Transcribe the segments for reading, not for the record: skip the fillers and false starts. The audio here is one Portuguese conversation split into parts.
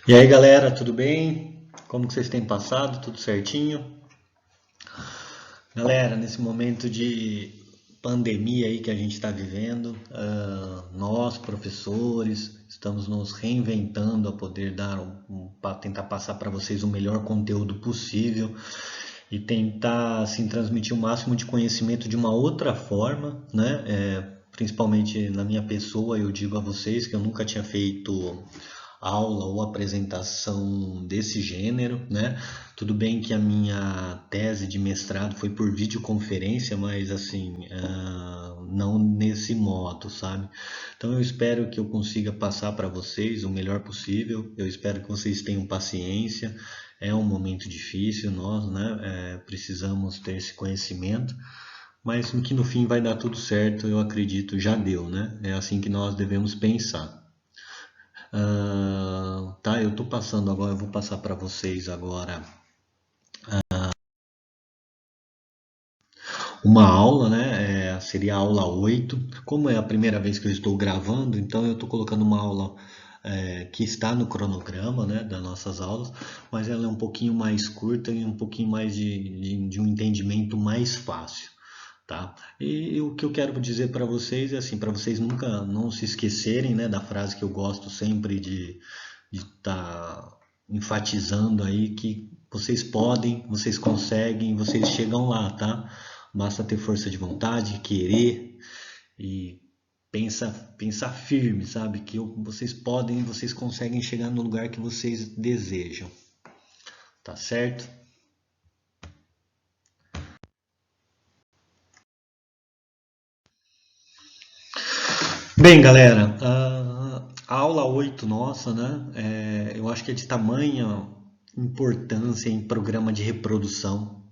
E aí galera, tudo bem? Como que vocês têm passado? Tudo certinho? Galera, nesse momento de pandemia aí que a gente está vivendo, nós professores estamos nos reinventando a poder dar para tentar passar para vocês o melhor conteúdo possível e tentar assim transmitir o máximo de conhecimento de uma outra forma, né? Principalmente na minha pessoa, eu digo a vocês que eu nunca tinha feito aula ou apresentação desse gênero, né? Tudo bem que a minha tese de mestrado foi por videoconferência, mas assim, não nesse modo, sabe? Então eu espero que eu consiga passar para vocês o melhor possível. Eu espero que vocês tenham paciência. É um momento difícil, nós, né, precisamos ter esse conhecimento, mas que no fim vai dar tudo certo, eu acredito, já deu, né? É assim que nós devemos pensar. Tá, eu tô passando agora, eu vou passar para vocês agora uma aula, né? Seria a aula 8. Como é a primeira vez que eu estou gravando, então eu estou colocando uma aula que está no cronograma, né, das nossas aulas, mas ela é um pouquinho mais curta e um pouquinho mais de um entendimento mais fácil. Tá? E o que eu quero dizer para vocês é assim, para vocês nunca não se esquecerem, né, da frase que eu gosto sempre de estar enfatizando aí que vocês podem, vocês conseguem, vocês chegam lá, tá? Basta ter força de vontade, querer e pensar firme, sabe? Que vocês podem, vocês conseguem chegar no lugar que vocês desejam, tá certo? Bem, galera, a aula 8 nossa, né? Eu acho que é de tamanha importância em programa de reprodução,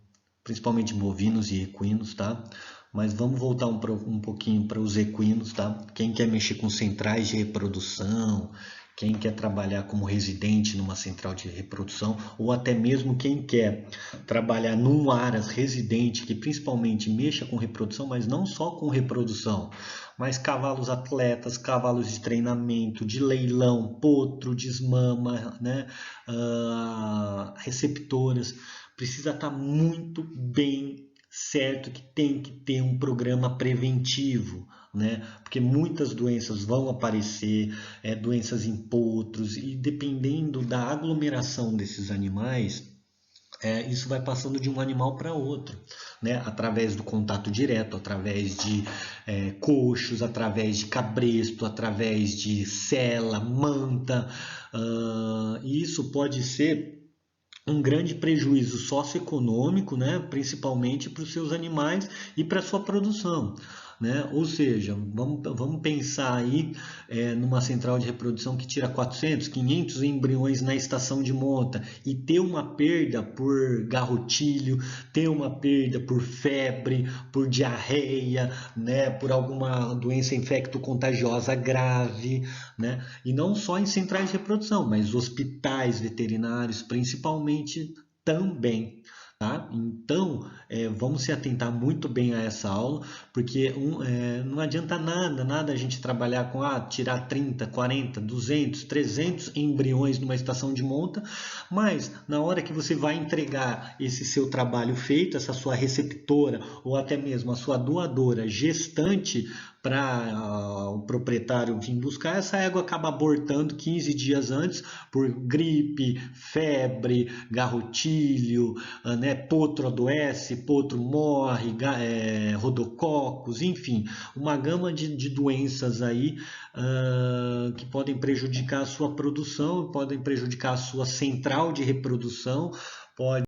principalmente bovinos e equinos, tá? Mas vamos voltar um pouquinho para os equinos, tá? Quem quer mexer com centrais de reprodução, quem quer trabalhar como residente numa central de reprodução, ou até mesmo quem quer trabalhar num aras residente que principalmente mexa com reprodução, mas não só com reprodução, mas cavalos atletas, cavalos de treinamento, de leilão, potro, desmama, né? Receptoras, precisa estar muito bem certo que tem que ter um programa preventivo, né? Porque muitas doenças vão aparecer, doenças em potros, e dependendo da aglomeração desses animais, isso vai passando de um animal para outro, né? Através do contato direto, através de coxos, através de cabresto, através de sela, manta. E isso pode ser um grande prejuízo socioeconômico, né, principalmente para os seus animais e para a sua produção. Né? Ou seja, vamos pensar aí numa central de reprodução que tira 400, 500 embriões na estação de monta e ter uma perda por garrotilho, ter uma perda por febre, por diarreia, né, por alguma doença infecto-contagiosa grave, né? E não só em centrais de reprodução, mas hospitais veterinários, principalmente também. Tá? Então, vamos se atentar muito bem a essa aula, porque não adianta nada a gente trabalhar com tirar 30, 40, 200, 300 embriões numa estação de monta, mas na hora que você vai entregar esse seu trabalho feito, essa sua receptora ou até mesmo a sua doadora gestante para o proprietário vir buscar, essa égua acaba abortando 15 dias antes por gripe, febre, garrotilho, né, potro adoece, potro morre, rodococos, enfim, uma gama de doenças aí que podem prejudicar a sua produção, podem prejudicar a sua central de reprodução, pode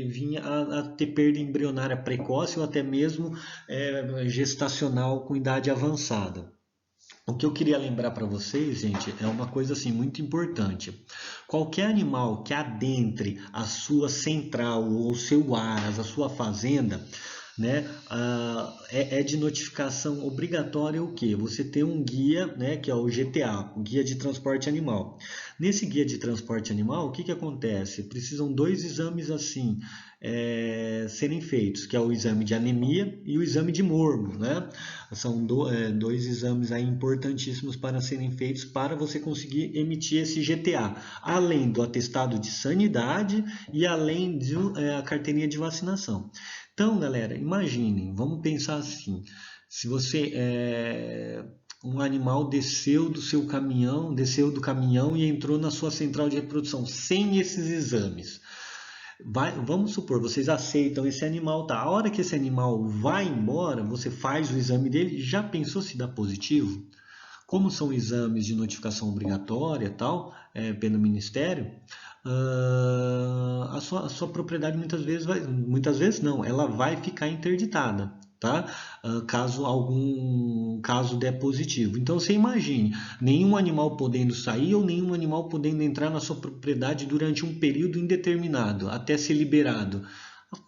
vir a ter perda embrionária precoce ou até mesmo gestacional com idade avançada. O que eu queria lembrar para vocês, gente, é uma coisa assim muito importante. Qualquer animal que adentre a sua central ou o seu aras, a sua fazenda, né, é de notificação obrigatória o quê? Você tem um guia, né, que é o GTA, o Guia de Transporte Animal. Nesse guia de transporte animal, o que que acontece? Precisam dois exames assim serem feitos, que é o exame de anemia e o exame de morbo, né? São dois exames aí importantíssimos para serem feitos para você conseguir emitir esse GTA, além do atestado de sanidade e além da carteirinha de vacinação. Então, galera, imaginem, vamos pensar assim, se você um animal desceu do caminhão e entrou na sua central de reprodução sem esses exames. Vamos supor, vocês aceitam esse animal, tá? A hora que esse animal vai embora, você faz o exame dele, já pensou se dá positivo? Como são exames de notificação obrigatória tal, pelo Ministério, a sua propriedade muitas vezes não, ela vai ficar interditada, tá? Caso algum caso der positivo. Então você imagine, nenhum animal podendo sair ou nenhum animal podendo entrar na sua propriedade durante um período indeterminado, até ser liberado.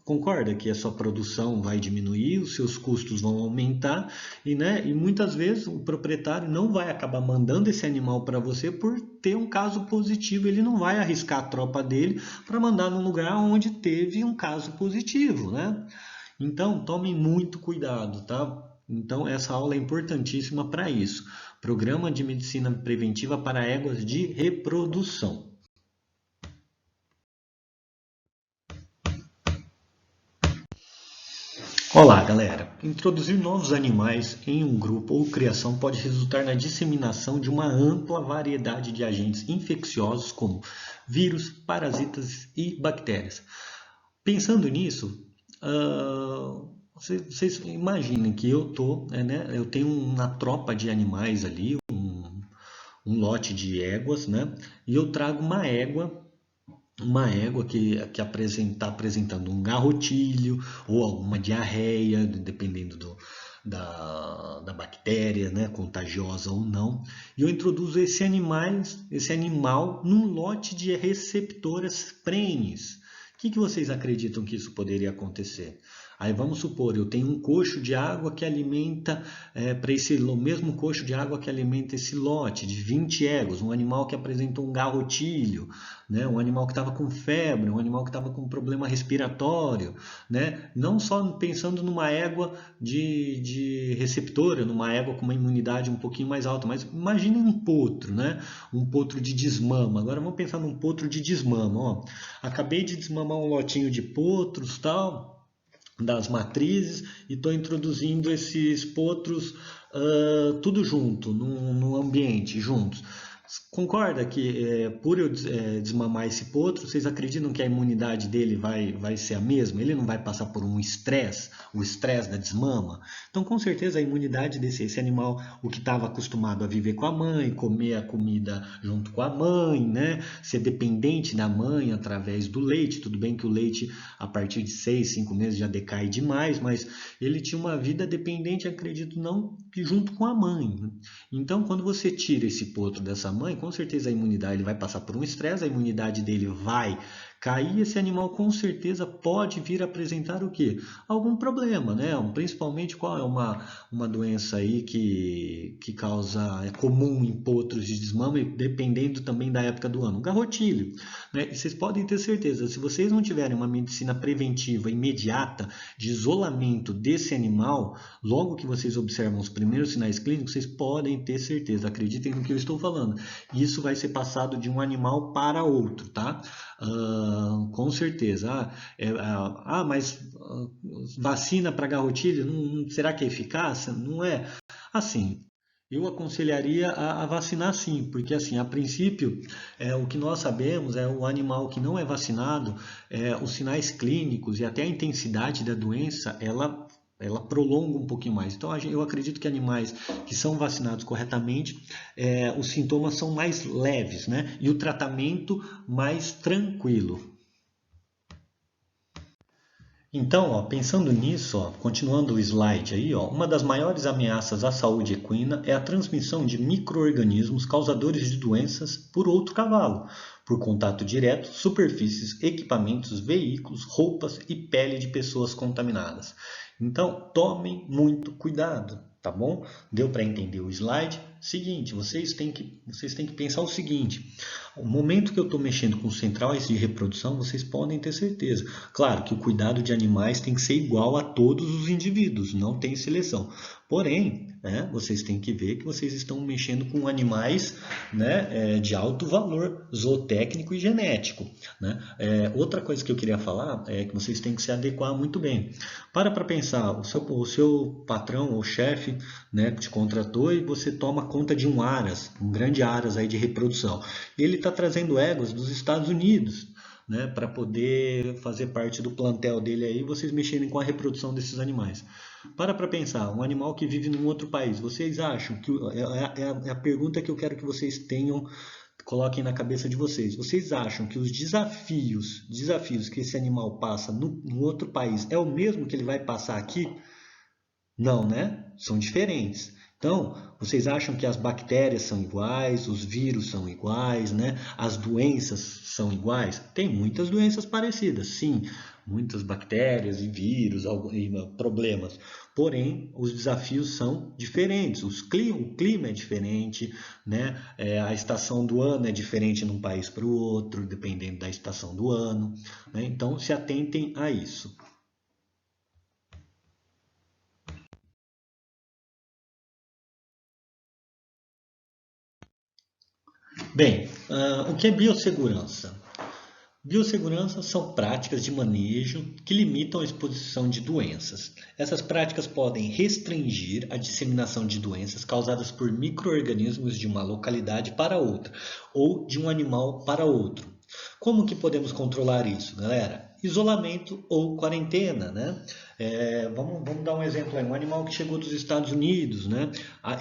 Concorda que a sua produção vai diminuir, os seus custos vão aumentar e muitas vezes o proprietário não vai acabar mandando esse animal para você por ter um caso positivo. Ele não vai arriscar a tropa dele para mandar num lugar onde teve um caso positivo, né? Então, tomem muito cuidado, tá? Então, essa aula é importantíssima para isso. Programa de Medicina Preventiva para Éguas de Reprodução. Olá, galera! Introduzir novos animais em um grupo ou criação pode resultar na disseminação de uma ampla variedade de agentes infecciosos como vírus, parasitas e bactérias. Pensando nisso, vocês imaginem que eu tenho uma tropa de animais ali, um lote de éguas, né? E eu trago uma égua que está apresentando um garrotilho ou alguma diarreia, dependendo da bactéria, né, contagiosa ou não. E eu introduzo esse animal num lote de receptoras prenhes. O que vocês acreditam que isso poderia acontecer? Aí vamos supor, eu tenho um coxo de água que alimenta, o mesmo coxo de água que alimenta esse lote de 20 éguas, um animal que apresentou um garrotilho, né? Um animal que estava com febre, um animal que estava com problema respiratório, né? Não só pensando numa égua de receptora, numa égua com uma imunidade um pouquinho mais alta, mas imagine um potro, né? Um potro de desmama. Agora vamos pensar num potro de desmama. Ó. Acabei de desmamar um lotinho de potros, tal, das matrizes, e estou introduzindo esses potros tudo junto, num ambiente, juntos. Concorda que por eu desmamar esse potro, vocês acreditam que a imunidade dele vai ser a mesma? Ele não vai passar por um estresse, o estresse da desmama? Então, com certeza, a imunidade desse animal, o que estava acostumado a viver com a mãe, comer a comida junto com a mãe, né? Ser dependente da mãe através do leite. Tudo bem que o leite, a partir de 6, 5 meses, já decai demais, mas ele tinha uma vida dependente, acredito não, que junto com a mãe. Então, quando você tira esse potro dessa mãe, com certeza a imunidade ele vai passar por um estresse, a imunidade dele vai cair, esse animal com certeza pode vir a apresentar o quê? Algum problema, né? Principalmente qual é uma doença aí que causa, é comum em potros de desmama, dependendo também da época do ano, o garrotilho, né? E vocês podem ter certeza, se vocês não tiverem uma medicina preventiva imediata de isolamento desse animal, logo que vocês observam os primeiros sinais clínicos, vocês podem ter certeza, acreditem no que eu estou falando. Isso vai ser passado de um animal para outro, tá? Com certeza. Mas vacina para garrotilho, será que é eficaz? Não é? Assim, eu aconselharia a vacinar sim, porque assim, a princípio, o que nós sabemos é o animal que não é vacinado, os sinais clínicos e até a intensidade da doença, ela prolonga um pouquinho mais. Então, eu acredito que animais que são vacinados corretamente, os sintomas são mais leves, né? E o tratamento mais tranquilo. Então, ó, pensando nisso, ó, continuando o slide aí, ó, uma das maiores ameaças à saúde equina é a transmissão de micro-organismos causadores de doenças por outro cavalo, por contato direto, superfícies, equipamentos, veículos, roupas e pele de pessoas contaminadas. Então, tomem muito cuidado, tá bom? Deu para entender o slide? Seguinte, vocês têm que pensar o seguinte: o momento que eu estou mexendo com centrais de reprodução, vocês podem ter certeza. Claro que o cuidado de animais tem que ser igual a todos os indivíduos, não tem seleção. Porém, né, vocês têm que ver que vocês estão mexendo com animais, né, de alto valor zootécnico e genético. Né? Outra coisa que eu queria falar é que vocês têm que se adequar muito bem. Para pensar, o seu patrão ou chefe, né, te contratou e você toma conta de um aras, um grande aras aí de reprodução. Ele está trazendo éguas dos Estados Unidos, né, para poder fazer parte do plantel dele aí, vocês mexerem com a reprodução desses animais. Para pensar, um animal que vive num outro país, vocês acham que é a pergunta que eu quero que vocês tenham, coloquem na cabeça de vocês. Vocês acham que os desafios que esse animal passa no outro país é o mesmo que ele vai passar aqui? Não, né? São diferentes. Então, vocês acham que as bactérias são iguais, os vírus são iguais, né? As doenças são iguais? Tem muitas doenças parecidas, sim, muitas bactérias e vírus, problemas. Porém, os desafios são diferentes. O clima é diferente, né? A estação do ano é diferente num país para o outro, dependendo da estação do ano, né? Então, se atentem a isso. Bem, o que é biossegurança? Biossegurança são práticas de manejo que limitam a exposição de doenças. Essas práticas podem restringir a disseminação de doenças causadas por micro-organismos de uma localidade para outra ou de um animal para outro. Como que podemos controlar isso, galera? Isolamento ou quarentena, né? Vamos dar um exemplo aí. Um animal que chegou dos Estados Unidos, né?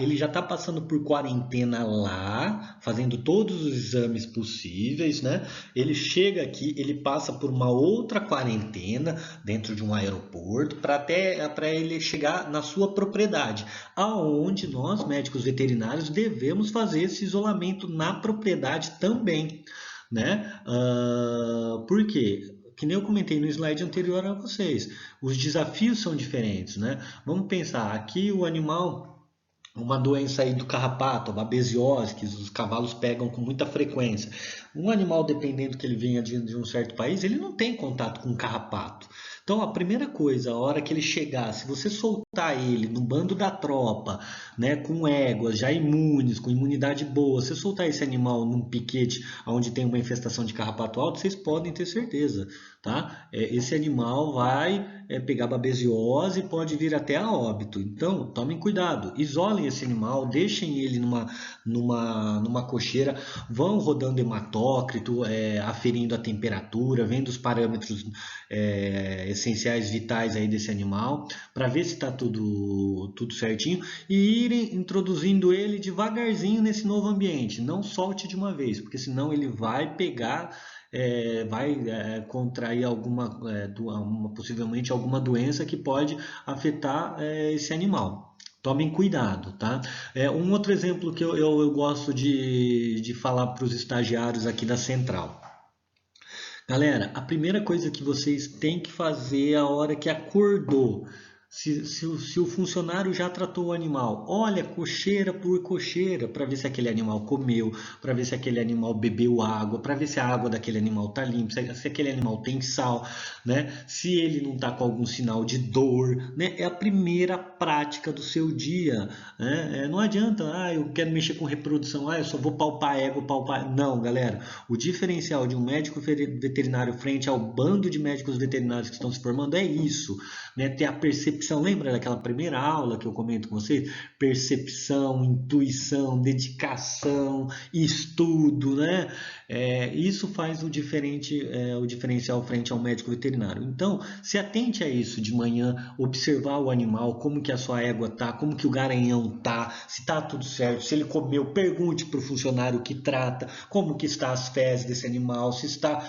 Ele já está passando por quarentena lá, fazendo todos os exames possíveis, né? Ele chega aqui, ele passa por uma outra quarentena dentro de um aeroporto para ele chegar na sua propriedade, aonde nós, médicos veterinários, devemos fazer esse isolamento na propriedade também, né? Por quê? Que nem eu comentei no slide anterior a vocês, os desafios são diferentes, né? Vamos pensar, aqui o animal, uma doença aí do carrapato, a babesiose, que os cavalos pegam com muita frequência. Um animal, dependendo que ele venha de um certo país, ele não tem contato com carrapato. Então, a primeira coisa, a hora que ele chegar, se você soltar ele no bando da tropa, né, com éguas já imunes, com imunidade boa, você soltar esse animal num piquete onde tem uma infestação de carrapato alto, vocês podem ter certeza, tá? Esse animal vai pegar babesiose e pode vir até a óbito. Então, tomem cuidado, isolem esse animal, deixem ele numa cocheira, vão rodando hematócrito, aferindo a temperatura, vendo os parâmetros essenciais vitais aí desse animal, para ver se está tudo certinho e irem introduzindo ele devagarzinho nesse novo ambiente. Não solte de uma vez, porque senão ele vai pegar, vai contrair possivelmente alguma doença que pode afetar esse animal. Tomem cuidado, tá? Um outro exemplo que eu gosto de falar para os estagiários aqui da Central. Galera, a primeira coisa que vocês têm que fazer a hora que acordou, se o funcionário já tratou o animal, olha cocheira por cocheira para ver se aquele animal comeu, para ver se aquele animal bebeu água, para ver se a água daquele animal está limpa, se aquele animal tem sal, né? Se ele não está com algum sinal de dor, né? É a primeira prática do seu dia, né? Não adianta, eu quero mexer com reprodução, eu só vou palpar ego, palpar. Não, galera, o diferencial de um médico veterinário frente ao bando de médicos veterinários que estão se formando é isso, né? Ter a percepção. Lembra daquela primeira aula que eu comento com vocês? Percepção, intuição, dedicação, estudo, né? Isso faz o diferencial frente ao médico veterinário. Então, se atente a isso de manhã, observar o animal, como que a sua égua tá, como que o garanhão tá, se tá tudo certo, se ele comeu, pergunte para o funcionário que trata, como que está as fezes desse animal, se está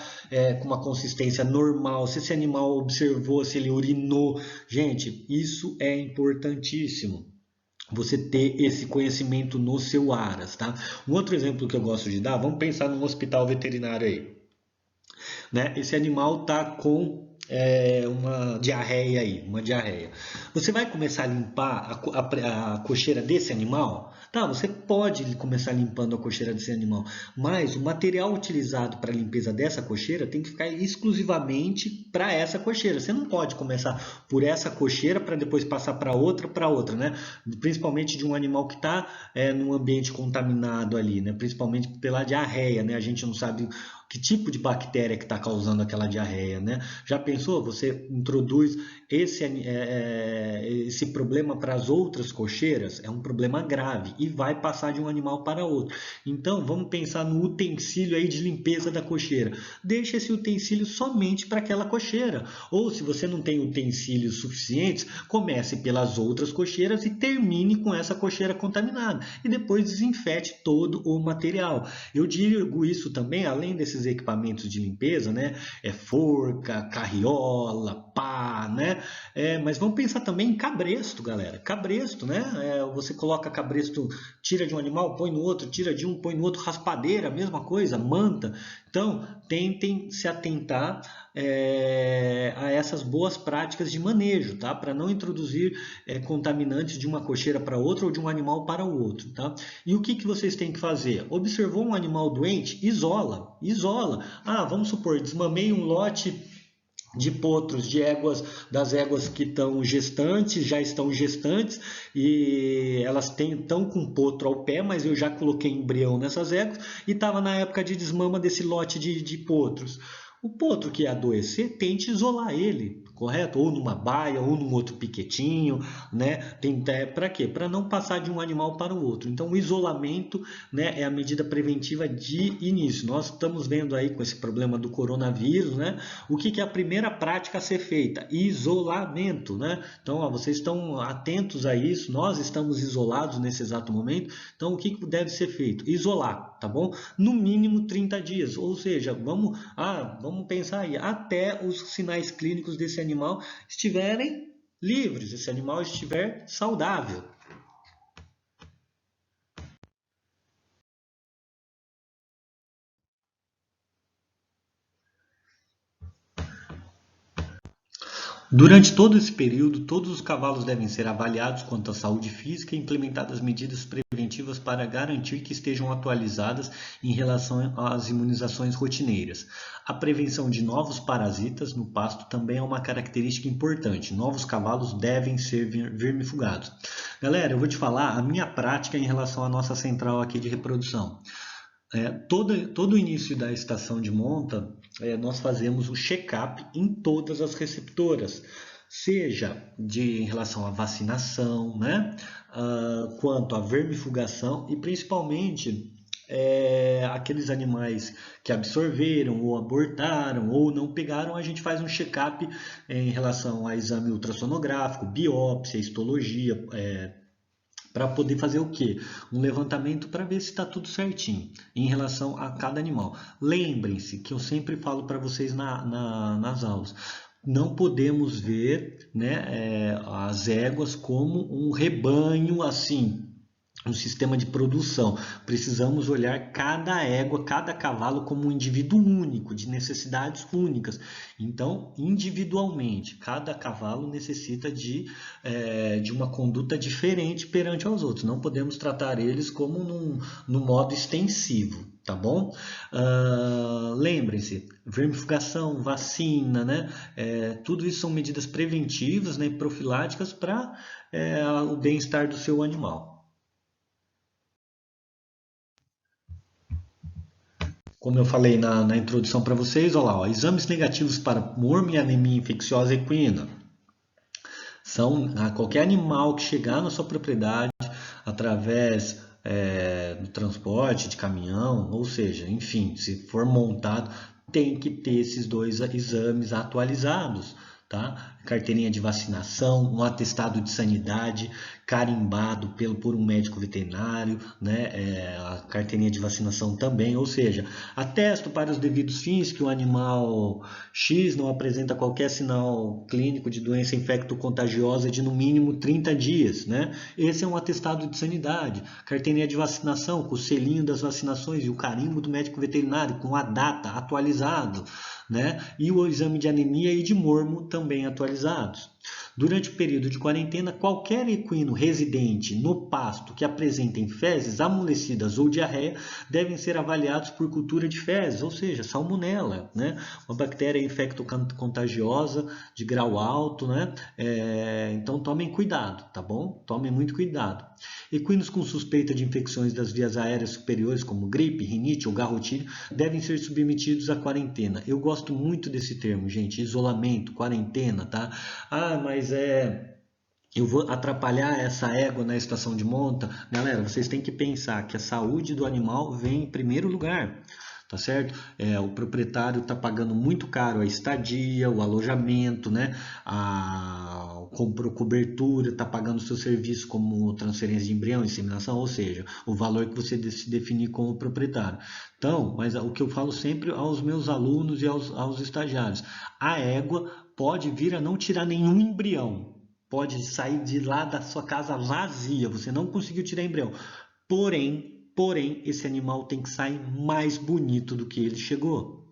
com uma consistência normal, se esse animal observou, se ele urinou. Gente, isso é importantíssimo. Você ter esse conhecimento no seu aras, tá? Um outro exemplo que eu gosto de dar, vamos pensar num hospital veterinário aí, né? Esse animal tá com uma diarreia aí, uma diarreia. Você vai começar a limpar a cocheira desse animal? Tá, você pode começar limpando a cocheira desse animal, mas o material utilizado para a limpeza dessa cocheira tem que ficar exclusivamente para essa cocheira. Você não pode começar por essa cocheira para depois passar para outra, né? Principalmente de um animal que está num ambiente contaminado ali, né? Principalmente pela diarreia, né? A gente não sabe que tipo de bactéria que está causando aquela diarreia, né? Já pensou? Você introduz esse problema para as outras cocheiras? É um problema grave e vai passar de um animal para outro. Então, vamos pensar no utensílio aí de limpeza da cocheira. Deixa esse utensílio somente para aquela cocheira. Ou se você não tem utensílios suficientes, comece pelas outras cocheiras e termine com essa cocheira contaminada. E depois desinfete todo o material. Eu digo isso também, além desses equipamentos de limpeza, né? Forca, carriola, pá, né? Mas vamos pensar também em cabresto, galera. Cabresto, né? Você coloca cabresto, tira de um animal, põe no outro, tira de um, põe no outro, raspadeira, mesma coisa, manta. Então, tentem se atentar a essas boas práticas de manejo, tá? Para não introduzir contaminantes de uma cocheira para outra ou de um animal para o outro, tá? E o que vocês têm que fazer? Observou um animal doente? Isola, isola. Ah, vamos supor, desmamei um lote de potros, das éguas que estão gestantes, já estão gestantes e elas estão com potro ao pé, mas eu já coloquei embrião nessas éguas e estava na época de desmama desse lote de potros. O potro que adoecer, tente isolar ele, correto? Ou numa baia, ou num outro piquetinho, né? Para quê? Para não passar de um animal para o outro. Então, o isolamento, né, é a medida preventiva de início. Nós estamos vendo aí com esse problema do coronavírus, né? O que é a primeira prática a ser feita? Isolamento, né? Então, ó, vocês estão atentos a isso, nós estamos isolados nesse exato momento, então o que deve ser feito? Isolar, tá bom? No mínimo 30 dias, ou seja, vamos pensar aí, até os sinais clínicos desse animal estiverem livres, esse animal estiver saudável. Durante todo esse período, todos os cavalos devem ser avaliados quanto à saúde física e implementadas medidas preventivas para garantir que estejam atualizadas em relação às imunizações rotineiras. A prevenção de novos parasitas no pasto também é uma característica importante. Novos cavalos devem ser vermifugados. Galera, eu vou te falar a minha prática em relação à nossa central aqui de reprodução. Todo o início da estação de monta, nós fazemos o check-up em todas as receptoras, seja em relação à vacinação, né? Quanto à vermifugação e principalmente aqueles animais que absorveram ou abortaram ou não pegaram, a gente faz um check-up em relação a exame ultrassonográfico, biópsia, histologia, para poder fazer o quê? Um levantamento para ver se está tudo certinho em relação a cada animal. Lembrem-se que eu sempre falo para vocês nas aulas, não podemos ver, né, as éguas como um rebanho assim, um sistema de produção. Precisamos olhar cada égua, cada cavalo como um indivíduo único, de necessidades únicas. Então, individualmente, cada cavalo necessita de uma conduta diferente perante aos outros. Não podemos tratar eles como num modo extensivo, tá bom? Lembrem-se, vermifugação, vacina, né? Tudo isso são medidas preventivas, né, profiláticas para o bem-estar do seu animal. Como eu falei na introdução para vocês, olha lá, ó, exames negativos para mormo e anemia infecciosa equina. São qualquer animal que chegar na sua propriedade através do transporte de caminhão, ou seja, enfim, se for montado, tem que ter esses dois exames atualizados. Tá? Carteirinha de vacinação, um atestado de sanidade, carimbado por um médico veterinário, né? A carteirinha de vacinação também, ou seja, atesto para os devidos fins que o animal X não apresenta qualquer sinal clínico de doença infecto-contagiosa de no mínimo 30 dias, né? Esse é um atestado de sanidade. Carteirinha de vacinação com o selinho das vacinações e o carimbo do médico veterinário com a data atualizado, né? E o exame de anemia e de mormo também atualizados. Durante o período de quarentena, qualquer equino residente no pasto que apresentem fezes amolecidas ou diarreia devem ser avaliados por cultura de fezes, ou seja, salmonela, né? Uma bactéria infecto-contagiosa de grau alto, né? Então tomem cuidado, tá bom? Tomem muito cuidado. Equinos com suspeita de infecções das vias aéreas superiores, como gripe, rinite ou garrotilho, devem ser submetidos à quarentena. Eu gosto muito desse termo, gente, isolamento, quarentena, tá? Ah, mas eu vou atrapalhar essa égua na estação de monta. Galera, vocês têm que pensar que a saúde do animal vem em primeiro lugar, tá certo? O proprietário está pagando muito caro a estadia, o alojamento, né? Comprou cobertura, está pagando seu serviço como transferência de embrião, inseminação, ou seja, o valor que você se definir com o proprietário. Então, mas o que eu falo sempre aos meus alunos e aos estagiários, a égua pode vir a não tirar nenhum embrião, pode sair de lá da sua casa vazia, você não conseguiu tirar embrião. Porém, esse animal tem que sair mais bonito do que ele chegou.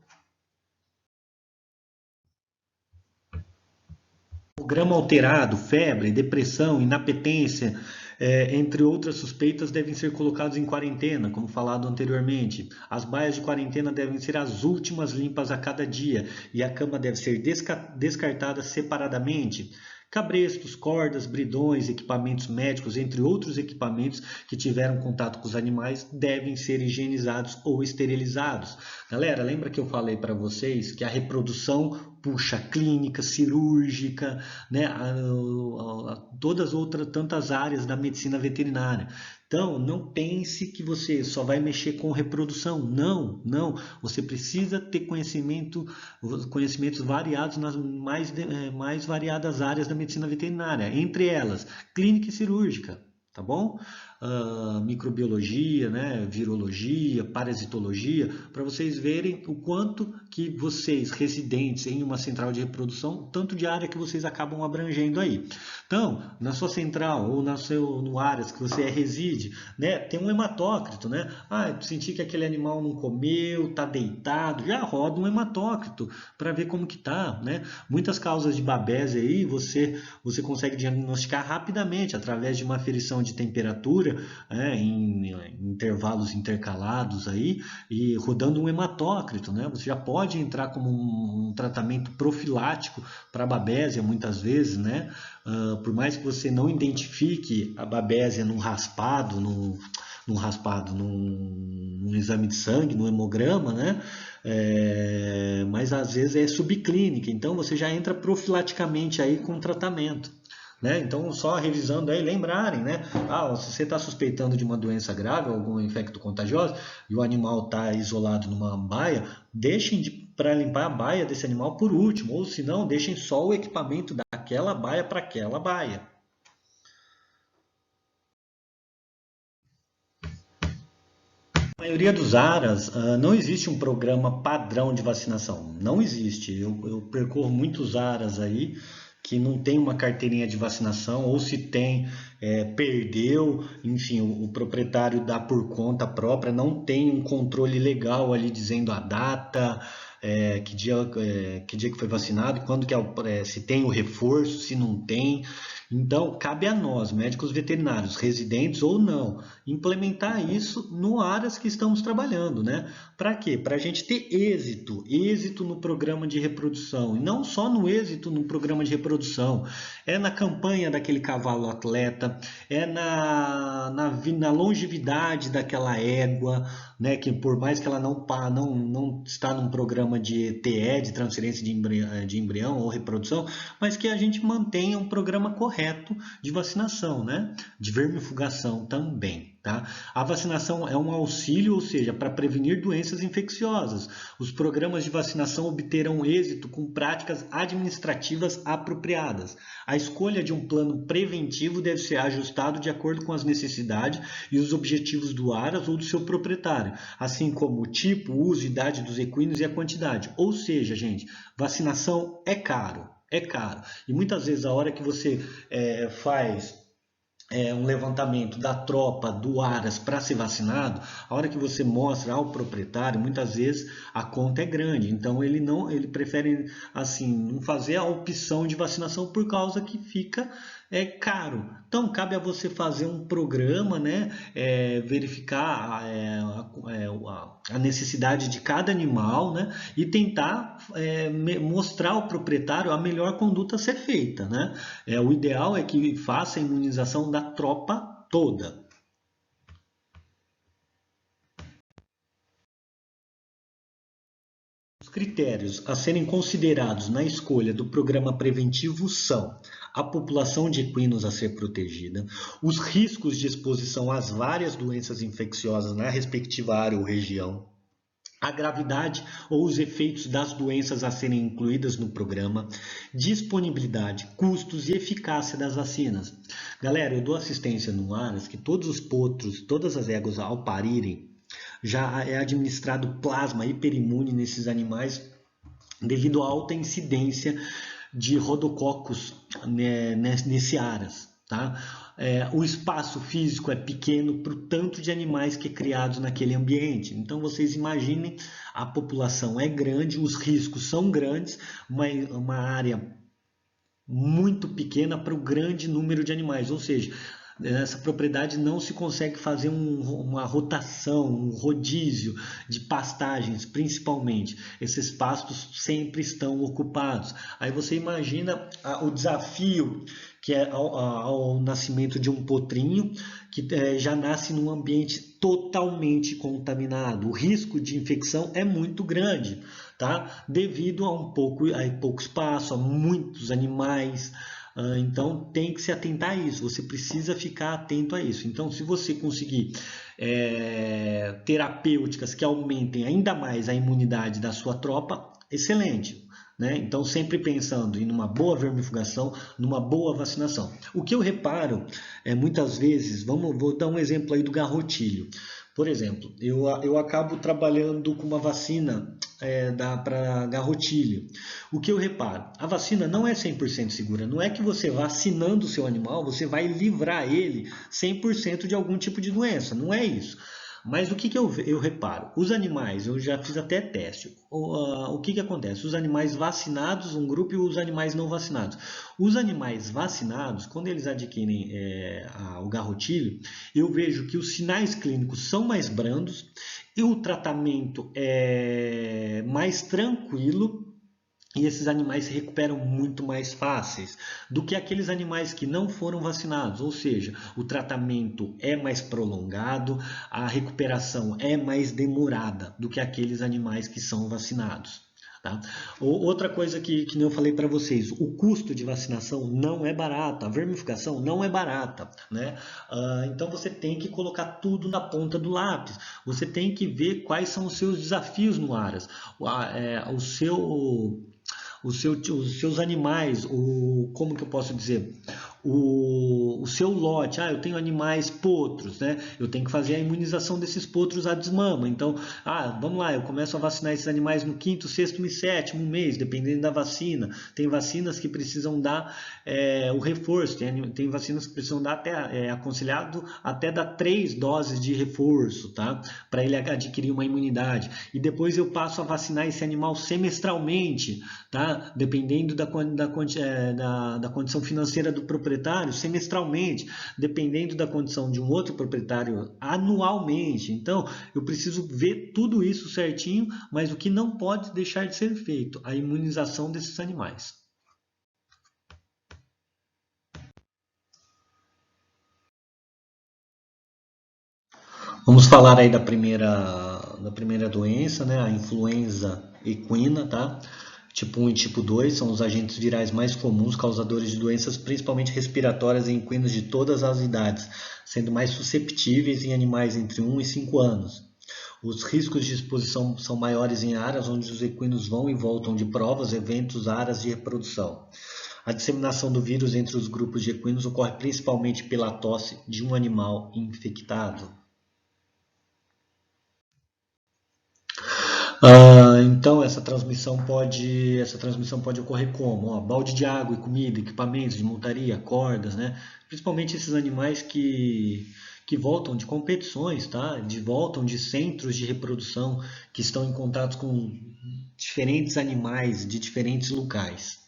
O grama alterado, febre, depressão, inapetência, entre outras suspeitas, devem ser colocados em quarentena, como falado anteriormente. As baias de quarentena devem ser as últimas limpas a cada dia e a cama deve ser descartada separadamente. Cabrestos, cordas, bridões, equipamentos médicos, entre outros equipamentos que tiveram contato com os animais, devem ser higienizados ou esterilizados. Galera, lembra que eu falei para vocês que a reprodução puxa clínica, cirúrgica, né, todas outras tantas áreas da medicina veterinária. Então, não pense que você só vai mexer com reprodução. Não. Você precisa ter conhecimentos variados nas mais variadas áreas da medicina veterinária. Entre elas, clínica e cirúrgica. Tá bom? Microbiologia, né, virologia, parasitologia, para vocês verem o quanto que vocês, residentes em uma central de reprodução, tanto de área que vocês acabam abrangendo aí. Então, na sua central ou no áreas que você reside, né, tem um hematócrito, né? Eu senti que aquele animal não comeu, tá deitado, já roda um hematócrito para ver como que tá, né? Muitas causas de babésia aí você consegue diagnosticar rapidamente através de uma aferição de temperatura, em intervalos intercalados aí, e rodando um hematócrito, né? Você já pode entrar como um tratamento profilático para a babésia muitas vezes, né? Por mais que você não identifique a babésia num exame de sangue, no hemograma, né? Mas às vezes é subclínica, então você já entra profilaticamente aí com tratamento. Né? Então, só revisando aí, lembrarem, né? Se você está suspeitando de uma doença grave, algum infecto contagioso, e o animal está isolado numa baia, deixem para limpar a baia desse animal por último, ou se não, deixem só o equipamento daquela baia para aquela baia. Na maioria dos aras, não existe um programa padrão de vacinação. Não existe. Eu percorro muitos aras aí que não tem uma carteirinha de vacinação, ou se tem, perdeu, enfim, o proprietário dá por conta própria, não tem um controle legal ali dizendo a data, que dia que foi vacinado, quando que se tem o reforço, se não tem. Então, cabe a nós, médicos veterinários, residentes ou não, implementar isso no áreas que estamos trabalhando, né? Para quê? Para a gente ter êxito no programa de reprodução, e não só no êxito no programa de reprodução, na campanha daquele cavalo atleta, na longevidade daquela égua, né? Que por mais que ela não está num programa de TE, de transferência de embrião ou reprodução, mas que a gente mantenha um programa correto de vacinação, né? De vermifugação também. Tá? A vacinação é um auxílio, ou seja, para prevenir doenças infecciosas. Os programas de vacinação obterão êxito com práticas administrativas apropriadas. A escolha de um plano preventivo deve ser ajustado de acordo com as necessidades e os objetivos do ARAS ou do seu proprietário, assim como o tipo, o uso e idade dos equinos e a quantidade. Ou seja, gente, vacinação é caro. É caro. E muitas vezes a hora que você faz um levantamento da tropa do Aras para ser vacinado, a hora que você mostra ao proprietário, muitas vezes a conta é grande, então ele prefere assim não fazer a opção de vacinação por causa que fica caro. Então cabe a você fazer um programa, né, verificar a necessidade de cada animal, né, e tentar mostrar ao proprietário a melhor conduta a ser feita, né? O ideal é que faça a imunização da tropa toda. Os critérios a serem considerados na escolha do programa preventivo são a população de equinos a ser protegida, os riscos de exposição às várias doenças infecciosas na respectiva área ou região, a gravidade ou os efeitos das doenças a serem incluídas no programa, disponibilidade, custos e eficácia das vacinas. Galera, eu dou assistência no Aras que todos os potros, todas as éguas ao parirem, já é administrado plasma hiperimune nesses animais devido à alta incidência de rodococos, né, nesse Aras. Tá? O espaço físico é pequeno para o tanto de animais que é criados naquele ambiente. Então vocês imaginem, a população é grande, os riscos são grandes, uma área muito pequena para o grande número de animais. Ou seja, nessa propriedade não se consegue fazer uma rotação, um rodízio de pastagens, principalmente. Esses pastos sempre estão ocupados. Aí você imagina o desafio que é ao nascimento de um potrinho que já nasce num ambiente totalmente contaminado. O risco de infecção é muito grande, tá? Devido a pouco espaço, a muitos animais. Então tem que se atentar a isso, você precisa ficar atento a isso. Então, se você conseguir terapêuticas que aumentem ainda mais a imunidade da sua tropa, excelente. Né? Então, sempre pensando em uma boa vermifugação, numa boa vacinação. O que eu reparo muitas vezes, vou dar um exemplo aí do garrotilho. Por exemplo, eu acabo trabalhando com uma vacina para garrotilho. O que eu reparo? A vacina não é 100% segura. Não é que você vacinando o seu animal, você vai livrar ele 100% de algum tipo de doença. Não é isso. Mas o que eu reparo? Os animais, eu já fiz até teste. O que acontece? Os animais vacinados, um grupo, e os animais não vacinados. Os animais vacinados, quando eles adquirem o garrotilho, eu vejo que os sinais clínicos são mais brandos e o tratamento é mais tranquilo. E esses animais se recuperam muito mais fáceis do que aqueles animais que não foram vacinados, ou seja, o tratamento é mais prolongado, a recuperação é mais demorada do que aqueles animais que são vacinados. Tá? Outra coisa que eu falei para vocês, o custo de vacinação não é barato, a vermifugação não é barata. Né? Então você tem que colocar tudo na ponta do lápis, você tem que ver quais são os seus desafios no Aras, os seus animais, como que eu posso dizer? O seu lote, eu tenho animais potros, né? Eu tenho que fazer a imunização desses potros à desmama. Então, vamos lá, eu começo a vacinar esses animais no quinto, sexto e sétimo mês, dependendo da vacina. Tem vacinas que precisam dar o reforço, tem vacinas que precisam dar aconselhado até dar 3 doses de reforço, tá? Para ele adquirir uma imunidade. E depois eu passo a vacinar esse animal semestralmente, tá? Dependendo da condição financeira do proprietário, semestralmente, dependendo da condição de um outro proprietário, anualmente. Então, eu preciso ver tudo isso certinho, mas o que não pode deixar de ser feito, a imunização desses animais. Vamos falar aí da primeira doença, né? A influenza equina, tá? Tipo 1 e tipo 2 são os agentes virais mais comuns, causadores de doenças principalmente respiratórias em equinos de todas as idades, sendo mais susceptíveis em animais entre 1 e 5 anos. Os riscos de exposição são maiores em áreas onde os equinos vão e voltam de provas, eventos, áreas de reprodução. A disseminação do vírus entre os grupos de equinos ocorre principalmente pela tosse de um animal infectado. Então essa transmissão pode ocorrer como? Balde de água e comida, equipamentos de montaria, cordas, né? Principalmente esses animais que voltam de competições, tá? Voltam de centros de reprodução que estão em contato com diferentes animais de diferentes locais.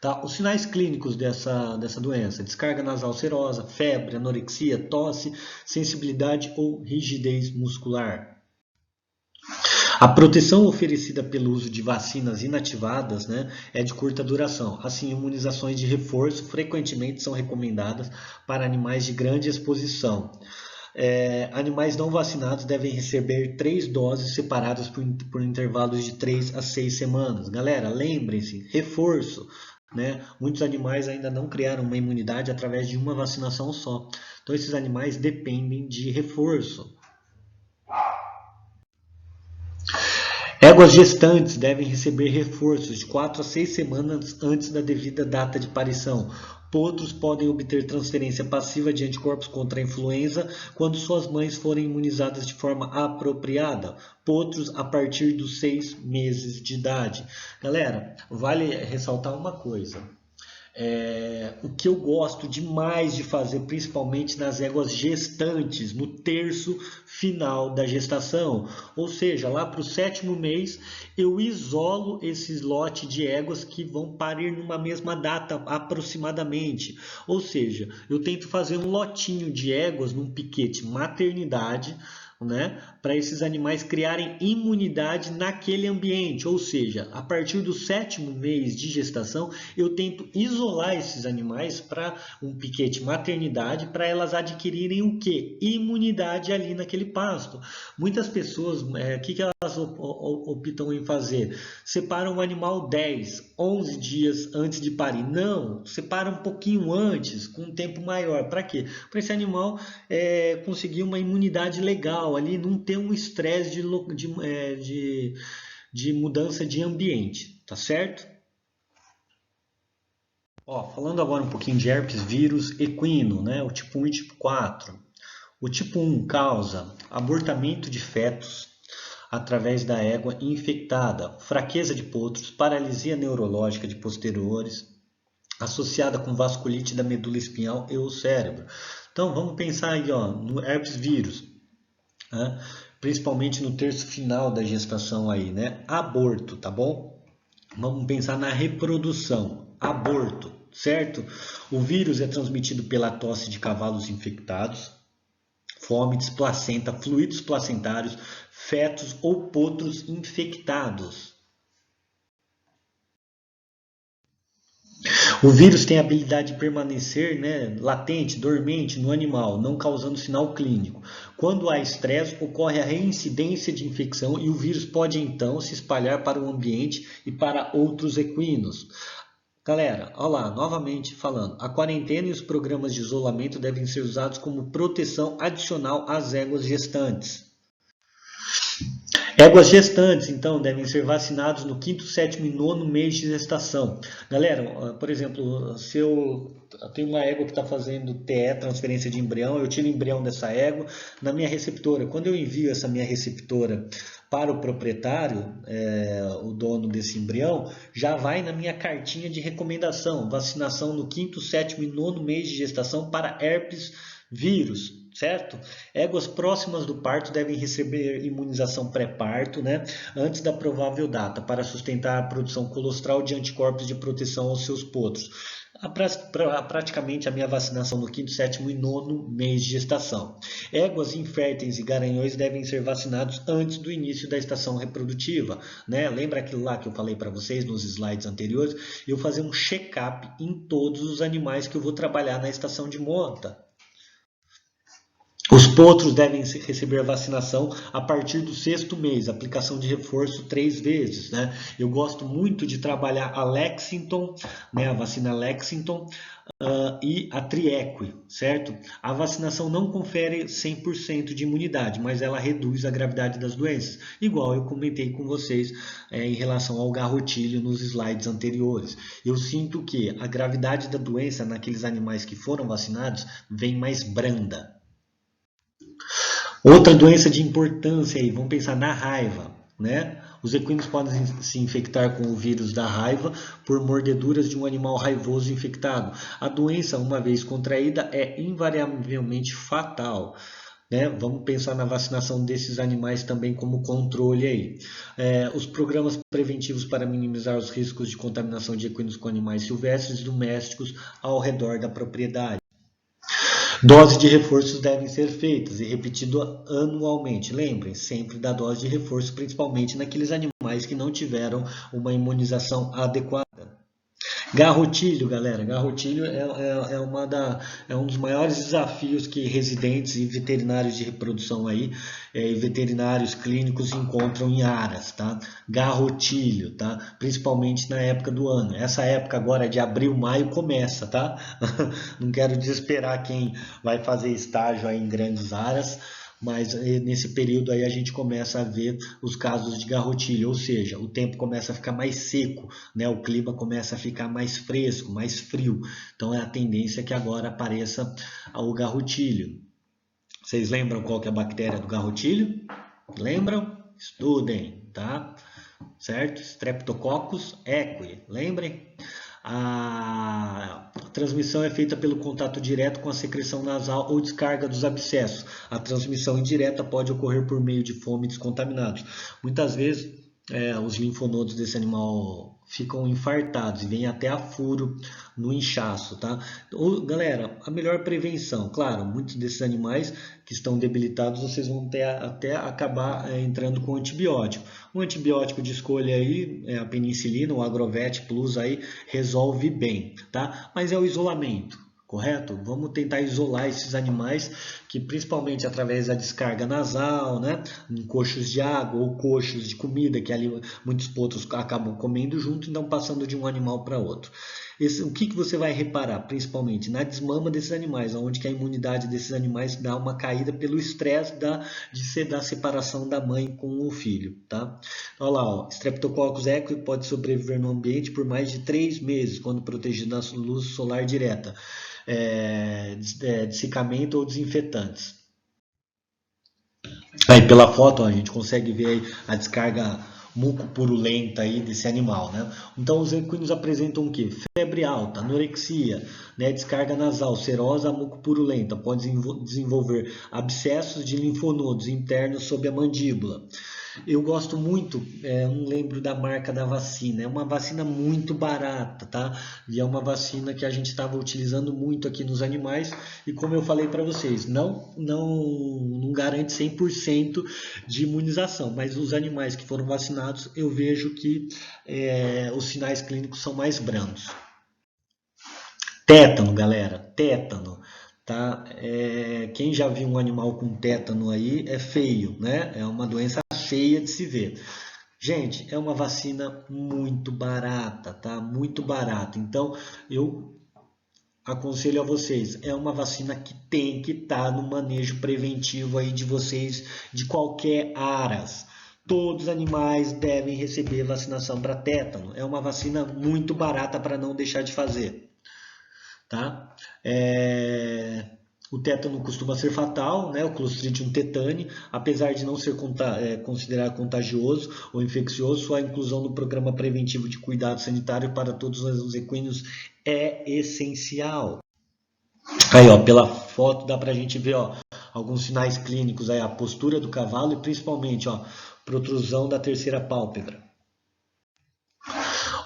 Tá? Os sinais clínicos dessa doença: descarga nasal serosa, febre, anorexia, tosse, sensibilidade ou rigidez muscular. A proteção oferecida pelo uso de vacinas inativadas, né, é de curta duração. Assim, imunizações de reforço frequentemente são recomendadas para animais de grande exposição. Animais não vacinados devem receber 3 doses separadas por intervalos de 3 a 6 semanas. Galera, lembrem-se, reforço. Né? Muitos animais ainda não criaram uma imunidade através de uma vacinação só. Então, esses animais dependem de reforço. Éguas gestantes devem receber reforços de 4 a 6 semanas antes da devida data de parição. Potros podem obter transferência passiva de anticorpos contra a influenza quando suas mães forem imunizadas de forma apropriada. Potros a partir dos 6 meses de idade. Galera, vale ressaltar uma coisa. O que eu gosto demais de fazer, principalmente nas éguas gestantes, no terço final da gestação, ou seja, lá para o 7º mês, eu isolo esse lote de éguas que vão parir numa mesma data aproximadamente, ou seja, eu tento fazer um lotinho de éguas num piquete maternidade, né, para esses animais criarem imunidade naquele ambiente, ou seja, a partir do 7º mês de gestação, eu tento isolar esses animais para um piquete maternidade, para elas adquirirem o que? Imunidade ali naquele pasto. Muitas pessoas, o que elas optam em fazer? Separam o animal 10, 11 dias antes de parir. Não, separa um pouquinho antes, com um tempo maior. Para quê? Para esse animal conseguir uma imunidade legal ali, não ter um estresse de mudança de ambiente, tá certo? Falando agora um pouquinho de herpes vírus equino, né? O tipo 1 e tipo 4. O tipo 1 causa abortamento de fetos através da égua infectada, fraqueza de potros, paralisia neurológica de posteriores, associada com vasculite da medula espinhal e o cérebro. Então vamos pensar aí no herpes vírus, né? Principalmente no terço final da gestação aí, né? Aborto, tá bom? Vamos pensar na reprodução, aborto, certo? O vírus é transmitido pela tosse de cavalos infectados, fômites, placenta, fluidos placentários, fetos ou potros infectados. O vírus tem a habilidade de permanecer, né, latente, dormente no animal, não causando sinal clínico. Quando há estresse, ocorre a reincidência de infecção e o vírus pode então se espalhar para o ambiente e para outros equinos. Galera, olha lá, novamente falando, a quarentena e os programas de isolamento devem ser usados como proteção adicional às éguas gestantes. Éguas gestantes, então, devem ser vacinados no 5º, 7º e 9º mês de gestação. Galera, por exemplo, se eu tenho uma égua que está fazendo TE, transferência de embrião, eu tiro o embrião dessa égua na minha receptora. Quando eu envio essa minha receptora para o proprietário, o dono desse embrião, já vai na minha cartinha de recomendação, vacinação no 5º, 7º e 9º mês de gestação para herpes vírus, certo? Éguas próximas do parto devem receber imunização pré-parto, né, antes da provável data, para sustentar a produção colostral de anticorpos de proteção aos seus potros. Praticamente a minha vacinação no 5º, 7º e 9º mês de gestação. Éguas inférteis e garanhões devem ser vacinados antes do início da estação reprodutiva, né? Lembra aquilo lá que eu falei para vocês nos slides anteriores? Eu fazer um check-up em todos os animais que eu vou trabalhar na estação de monta. Os potros devem receber vacinação a partir do 6º mês, aplicação de reforço 3 vezes, né? Eu gosto muito de trabalhar a Lexington, né, a vacina Lexington, e a Triequi, certo? A vacinação não confere 100% de imunidade, mas ela reduz a gravidade das doenças, igual eu comentei com vocês em relação ao garrotilho nos slides anteriores. Eu sinto que a gravidade da doença naqueles animais que foram vacinados vem mais branda. Outra doença de importância aí, vamos pensar na raiva, né? Os equinos podem se infectar com o vírus da raiva por mordeduras de um animal raivoso infectado. A doença, uma vez contraída, é invariavelmente fatal, né? Vamos pensar na vacinação desses animais também como controle aí. Os programas preventivos para minimizar os riscos de contaminação de equinos com animais silvestres domésticos ao redor da propriedade. Doses de reforços devem ser feitas e repetido anualmente. Lembrem sempre da dose de reforço, principalmente naqueles animais que não tiveram uma imunização adequada. Garrotilho, galera, garrotilho é um dos maiores desafios que residentes e veterinários de reprodução aí, e veterinários clínicos encontram em aras, tá? Garrotilho, tá? Principalmente na época do ano. Essa época agora de abril, maio começa, tá? Não quero desesperar quem vai fazer estágio aí em grandes aras, mas nesse período aí a gente começa a ver os casos de garrotilho, ou seja, o tempo começa a ficar mais seco, né? O clima começa a ficar mais fresco, mais frio. Então é a tendência que agora apareça o garrotilho. Vocês lembram qual que é a bactéria do garrotilho? Lembram? Estudem, tá? Certo? Streptococcus equi, lembrem? A transmissão é feita pelo contato direto com a secreção nasal ou descarga dos abscessos. A transmissão indireta pode ocorrer por meio de fômites contaminados. Muitas vezes os linfonodos desse animal ficam infartados e vem até a furo no inchaço, tá? Galera, a melhor prevenção, claro, muitos desses animais que estão debilitados, vocês vão ter até acabar entrando com antibiótico. Um antibiótico de escolha aí, a penicilina, o Agrovet Plus aí, resolve bem, tá? Mas é o isolamento. Correto? Vamos tentar isolar esses animais que principalmente através da descarga nasal, né, em coxos de água ou coxos de comida que ali muitos potros acabam comendo junto, então passando de um animal para outro. O que você vai reparar? Principalmente na desmama desses animais, onde que a imunidade desses animais dá uma caída pelo estresse da separação da mãe com o filho, tá? Olha lá, ó, Streptococcus equi pode sobreviver no ambiente por mais de 3 meses, quando protegido da luz solar direta. Dessicamento ou desinfetantes. Aí pela foto, ó, a gente consegue ver aí a descarga mucopurulenta aí desse animal, né? Então os equinos apresentam o que? Febre alta, anorexia, né? Descarga nasal, serosa mucopurulenta, pode desenvolver abscessos de linfonodos internos sob a mandíbula. Eu gosto muito, não lembro da marca da vacina, é uma vacina muito barata, tá? E é uma vacina que a gente estava utilizando muito aqui nos animais e como eu falei para vocês, não garante 100% de imunização, mas os animais que foram vacinados eu vejo que os sinais clínicos são mais brandos. Tétano, galera, tétano. Tá? Quem já viu um animal com tétano aí é feio, né? É uma doença feia de se ver. Gente, é uma vacina muito barata, tá? Muito barata. Então, eu aconselho a vocês, é uma vacina que tem que estar no manejo preventivo aí de vocês, de qualquer aras. Todos os animais devem receber vacinação para tétano. É uma vacina muito barata para não deixar de fazer. Tá? O tétano costuma ser fatal, né? O Clostridium tetani, apesar de não ser considerado contagioso ou infeccioso, sua inclusão no programa preventivo de cuidado sanitário para todos os equinos é essencial. Aí, ó, pela foto dá pra gente ver, ó, alguns sinais clínicos aí, a postura do cavalo e principalmente, ó, protrusão da terceira pálpebra.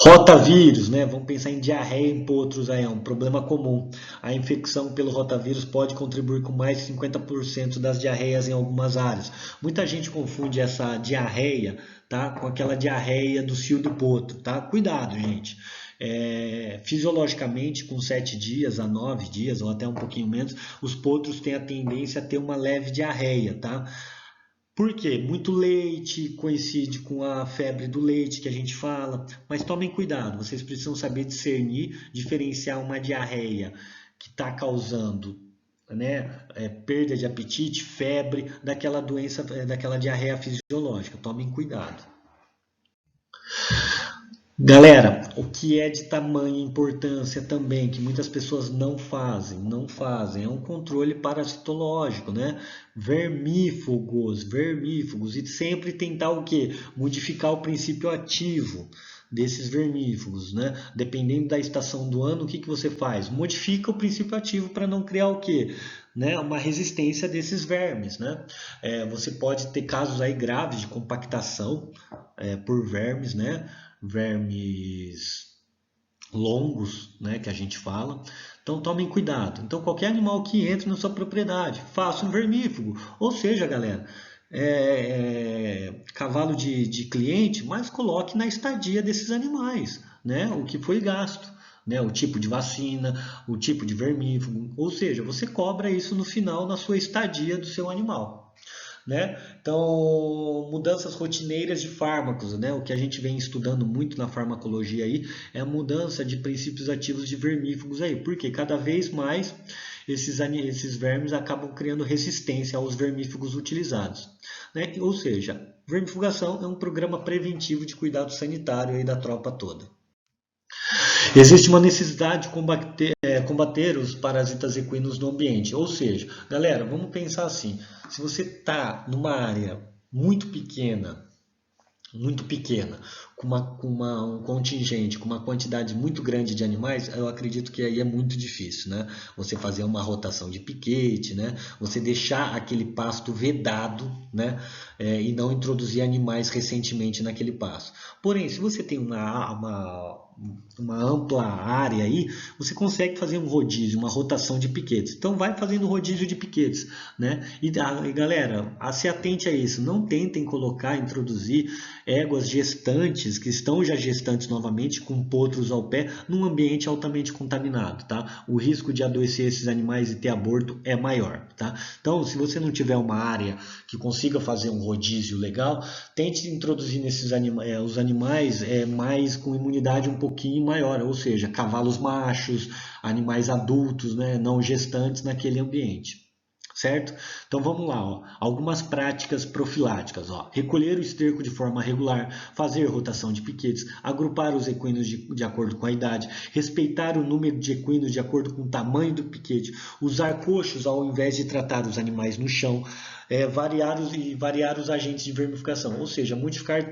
Rotavírus, né? Vamos pensar em diarreia em potros aí, é um problema comum. A infecção pelo rotavírus pode contribuir com mais de 50% das diarreias em algumas áreas. Muita gente confunde essa diarreia, tá, com aquela diarreia do cio do potro, tá? Cuidado, gente. fisiologicamente, com 7 dias a 9 dias, ou até um pouquinho menos, os potros têm a tendência a ter uma leve diarreia, tá? Por quê? Muito leite coincide com a febre do leite que a gente fala, mas tomem cuidado, vocês precisam saber discernir, diferenciar uma diarreia que está causando, né, perda de apetite, febre, daquela doença, daquela diarreia fisiológica. Tomem cuidado. Galera, o que é de tamanha importância também, que muitas pessoas não fazem, é um controle parasitológico, né? Vermífugos, e sempre tentar o quê? Modificar o princípio ativo desses vermífugos, né? Dependendo da estação do ano, o que você faz? Modifica o princípio ativo para não criar o quê? Né, uma resistência desses vermes, né? Você pode ter casos aí graves de compactação por vermes, né? Vermes longos, né, que a gente fala. Então tomem cuidado. Então qualquer animal que entre na sua propriedade, faça um vermífugo. Ou seja, galera, cavalo de cliente, mas coloque na estadia desses animais, né, o que foi gasto. Né, o tipo de vacina, o tipo de vermífugo, ou seja, você cobra isso no final na sua estadia do seu animal. Né? Então, mudanças rotineiras de fármacos, né? O que a gente vem estudando muito na farmacologia aí é a mudança de princípios ativos de vermífugos aí, porque cada vez mais esses vermes acabam criando resistência aos vermífugos utilizados, né? Ou seja, vermifugação é um programa preventivo de cuidado sanitário aí da tropa toda. Existe uma necessidade de combater os parasitas equinos no ambiente. Ou seja, galera, vamos pensar assim: se você está numa área muito pequena, um contingente, com uma quantidade muito grande de animais, eu acredito que aí é muito difícil, né? Você fazer uma rotação de piquete, né? Você deixar aquele pasto vedado, né? E não introduzir animais recentemente naquele pasto. Porém, se você tem uma ampla área aí, você consegue fazer um rodízio, uma rotação de piquetes. Então vai fazendo rodízio de piquetes, né? E galera, se atente a isso, não tentem introduzir éguas gestantes, que estão já gestantes novamente, com potros ao pé, num ambiente altamente contaminado, tá? O risco de adoecer esses animais e ter aborto é maior, tá? Então, se você não tiver uma área que consiga fazer um rodízio legal, tente introduzir os animais mais com imunidade um pouquinho maior, ou seja, cavalos machos, animais adultos, né, não gestantes naquele ambiente. Certo? Então vamos lá, ó. Algumas práticas profiláticas, ó. Recolher o esterco de forma regular, fazer rotação de piquetes, agrupar os equinos de acordo com a idade, respeitar o número de equinos de acordo com o tamanho do piquete, usar coxos ao invés de tratar os animais no chão, variar os agentes de vermificação, ou seja,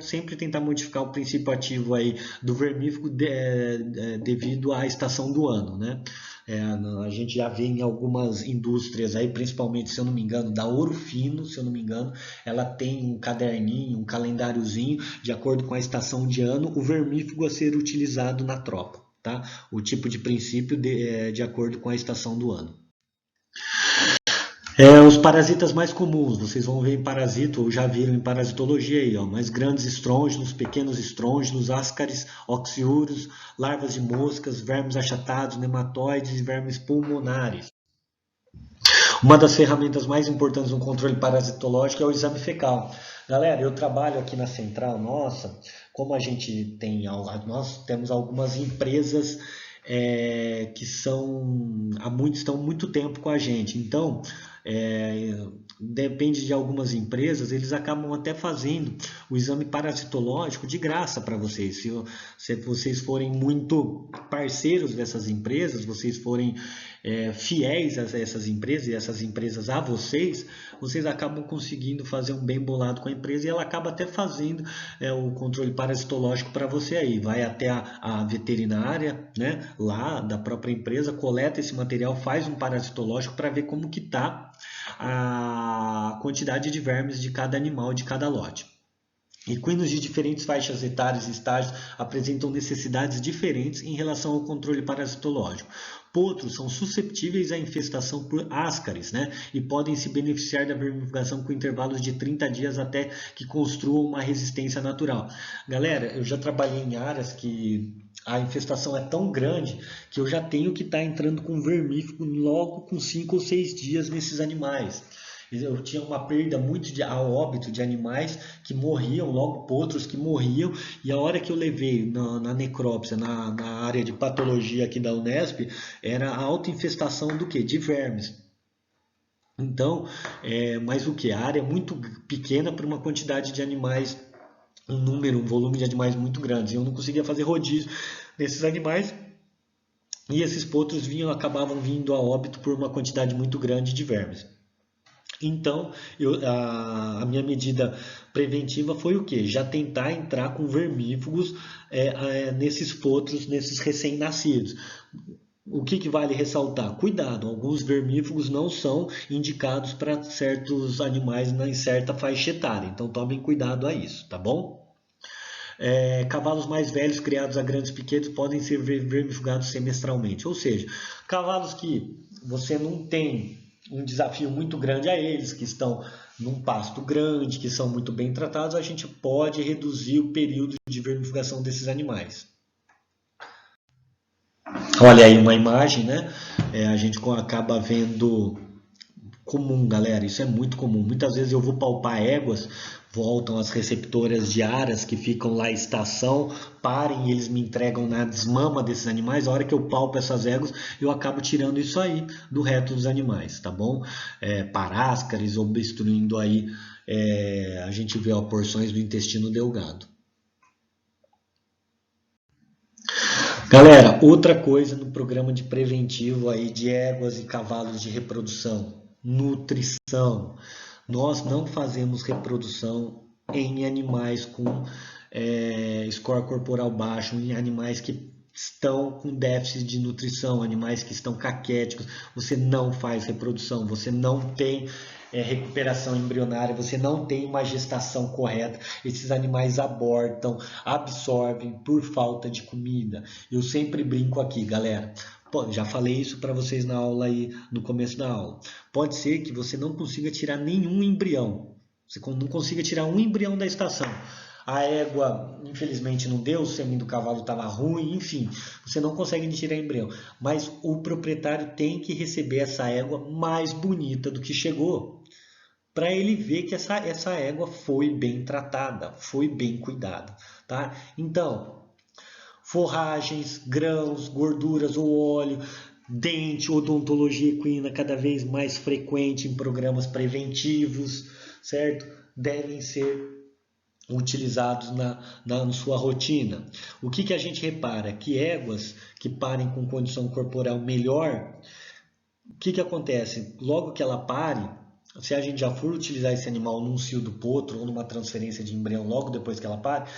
sempre tentar modificar o princípio ativo aí do vermífugo devido à estação do ano, né? A gente já vê em algumas indústrias aí, principalmente, se eu não me engano, da Ouro Fino, se eu não me engano, ela tem um caderninho, um calendáriozinho, de acordo com a estação de ano, o vermífugo a ser utilizado na tropa, tá? O tipo de princípio de acordo com a estação do ano. Os parasitas mais comuns, vocês vão ver em parasito, ou já viram em parasitologia aí, ó, mais grandes estrôngilos, pequenos estrôngilos, ascaris, oxiúrios, larvas de moscas, vermes achatados, nematóides e vermes pulmonares. Uma das ferramentas mais importantes no controle parasitológico é o exame fecal. Galera, eu trabalho aqui na central nossa, como nós temos algumas empresas que estão muito tempo com a gente. Então, depende de algumas empresas, eles acabam até fazendo o exame parasitológico de graça para vocês. Se vocês forem muito parceiros dessas empresas, vocês forem fiéis a essas empresas e essas empresas a vocês acabam conseguindo fazer um bem bolado com a empresa e ela acaba até fazendo o controle parasitológico para você aí. Vai até a veterinária, né, lá da própria empresa, coleta esse material, faz um parasitológico para ver como que está a quantidade de vermes de cada animal, de cada lote. Equinos de diferentes faixas etárias e estágios apresentam necessidades diferentes em relação ao controle parasitológico. Potros são susceptíveis à infestação por ascaris, né? E podem se beneficiar da vermifugação com intervalos de 30 dias até que construam uma resistência natural. Galera, eu já trabalhei em áreas que a infestação é tão grande que eu já tenho que estar entrando com vermífugo logo com 5 ou 6 dias nesses animais. Eu tinha uma perda muito a óbito de animais que morriam, logo potros que morriam, e a hora que eu levei na necrópsia, na área de patologia aqui da Unesp, era a autoinfestação do quê? De vermes. Então, mas o que? A área é muito pequena para uma quantidade de animais, um volume de animais muito grande. Eu não conseguia fazer rodízio nesses animais, e esses potros acabavam vindo a óbito por uma quantidade muito grande de vermes. Então, a minha medida preventiva foi o quê? Já tentar entrar com vermífugos nesses potros, nesses recém-nascidos. O que vale ressaltar? Cuidado, alguns vermífugos não são indicados para certos animais em certa faixa etária, então tomem cuidado a isso, tá bom? Cavalos mais velhos criados a grandes piquetes podem ser vermifugados semestralmente, ou seja, cavalos que você não tem um desafio muito grande a eles, que estão num pasto grande, que são muito bem tratados, a gente pode reduzir o período de vermifugação desses animais. Olha aí uma imagem, né? A gente acaba vendo comum, galera, isso é muito comum. Muitas vezes eu vou palpar éguas, voltam as receptoras de aras que ficam lá em estação, parem e eles me entregam na desmama desses animais. A hora que eu palpo essas éguas, eu acabo tirando isso aí do reto dos animais, tá bom? Paráscaris obstruindo aí, a gente vê porções do intestino delgado. Galera, outra coisa no programa de preventivo aí de éguas e cavalos de reprodução, nutrição. Nós não fazemos reprodução em animais com score corporal baixo, em animais que estão com déficit de nutrição, animais que estão caquéticos. Você não faz reprodução, você não tem recuperação embrionária, você não tem uma gestação correta, esses animais abortam, absorvem por falta de comida. Eu sempre brinco aqui, galera. Já falei isso para vocês na aula aí, no começo da aula. Pode ser que você não consiga tirar nenhum embrião. Você não consiga tirar um embrião da estação. A égua, infelizmente, não deu, o sêmen do cavalo estava ruim, enfim, você não consegue tirar embrião. Mas o proprietário tem que receber essa égua mais bonita do que chegou, para ele ver que essa égua foi bem tratada, foi bem cuidada, tá? Então, forragens, grãos, gorduras ou óleo, dente, odontologia equina cada vez mais frequente em programas preventivos, certo? Devem ser utilizados na sua rotina. O que a gente repara? Que éguas que parem com condição corporal melhor, o que acontece? Logo que ela pare, se a gente já for utilizar esse animal num cio do potro ou numa transferência de embrião logo depois que ela pare,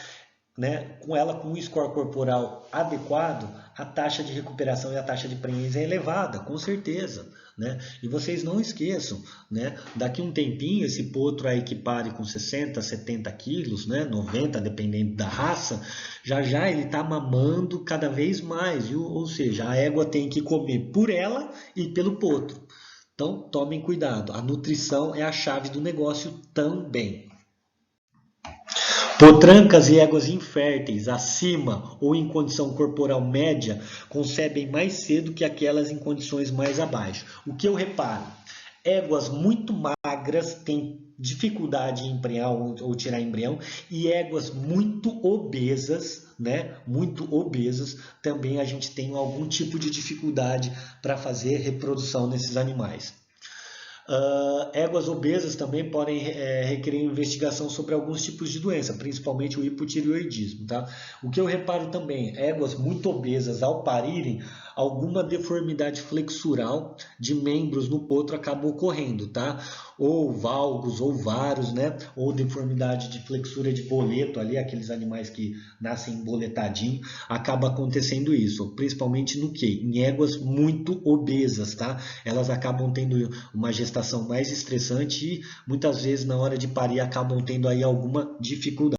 né, com ela com um score corporal adequado, a taxa de recuperação e a taxa de prenhez é elevada, com certeza. Né? E vocês não esqueçam, né? Daqui um tempinho, esse potro aí que pare com 60, 70 quilos, né? 90, dependendo da raça, já ele está mamando cada vez mais, viu? Ou seja, a égua tem que comer por ela e pelo potro. Então, tomem cuidado, a nutrição é a chave do negócio também. Potrancas e éguas inférteis, acima ou em condição corporal média, concebem mais cedo que aquelas em condições mais abaixo. O que eu reparo? Éguas muito magras têm dificuldade em emprenhar ou tirar embrião, e éguas muito obesas, né? Muito obesas, também a gente tem algum tipo de dificuldade para fazer reprodução nesses animais. Éguas obesas também podem requerer investigação sobre alguns tipos de doença, principalmente o hipotireoidismo. Tá? O que eu reparo também, éguas muito obesas ao parirem, alguma deformidade flexural de membros no potro acaba ocorrendo, tá? Ou valgos, ou varos, né? Ou deformidade de flexura de boleto ali, aqueles animais que nascem boletadinho, acaba acontecendo isso, principalmente no quê? Em éguas muito obesas, tá? Elas acabam tendo uma gestação mais estressante e muitas vezes na hora de parir acabam tendo aí alguma dificuldade.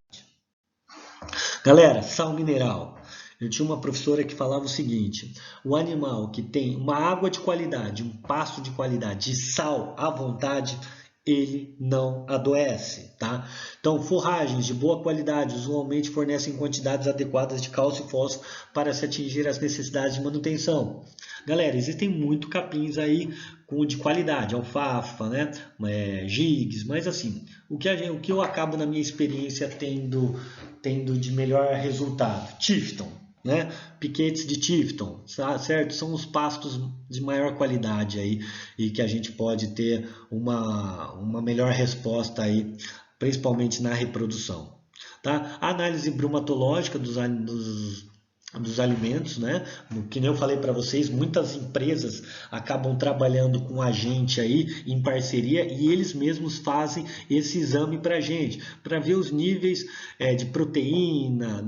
Galera, sal mineral. Eu tinha uma professora que falava o seguinte: o animal que tem uma água de qualidade, um pasto de qualidade e sal à vontade, ele não adoece, tá? Então, forragens de boa qualidade usualmente fornecem quantidades adequadas de cálcio e fósforo para se atingir as necessidades de manutenção. Galera, existem muito capins aí de qualidade, alfafa, né? Gigs, mas assim, o que eu acabo na minha experiência tendo de melhor resultado? Tifton, né? Piquetes de Tifton, certo? São os pastos de maior qualidade aí e que a gente pode ter uma melhor resposta aí, principalmente na reprodução. Tá? A análise bromatológica dos alimentos, né? Que nem eu falei para vocês, muitas empresas acabam trabalhando com a gente aí em parceria e eles mesmos fazem esse exame para a gente, para ver os níveis de proteína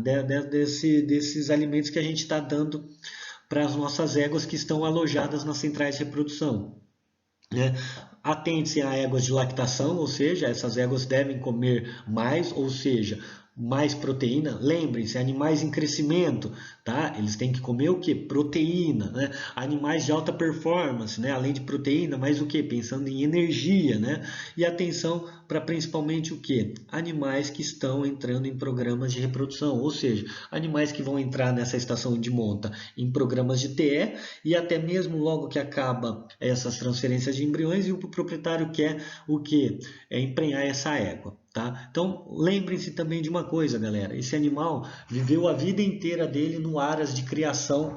desses alimentos que a gente está dando para as nossas éguas que estão alojadas nas centrais de reprodução. Né? Atente-se a éguas de lactação, ou seja, essas éguas devem comer mais, ou seja, mais proteína. Lembrem-se, animais em crescimento, tá? Eles têm que comer o que? Proteína, né? Animais de alta performance, né? Além de proteína, mais o que? Pensando em energia, né? E atenção para principalmente o que? Animais que estão entrando em programas de reprodução, ou seja, animais que vão entrar nessa estação de monta em programas de TE e até mesmo logo que acaba essas transferências de embriões e o proprietário quer o que? É emprenhar essa égua. Tá? Então, lembrem-se também de uma coisa, galera. Esse animal viveu a vida inteira dele no aras de criação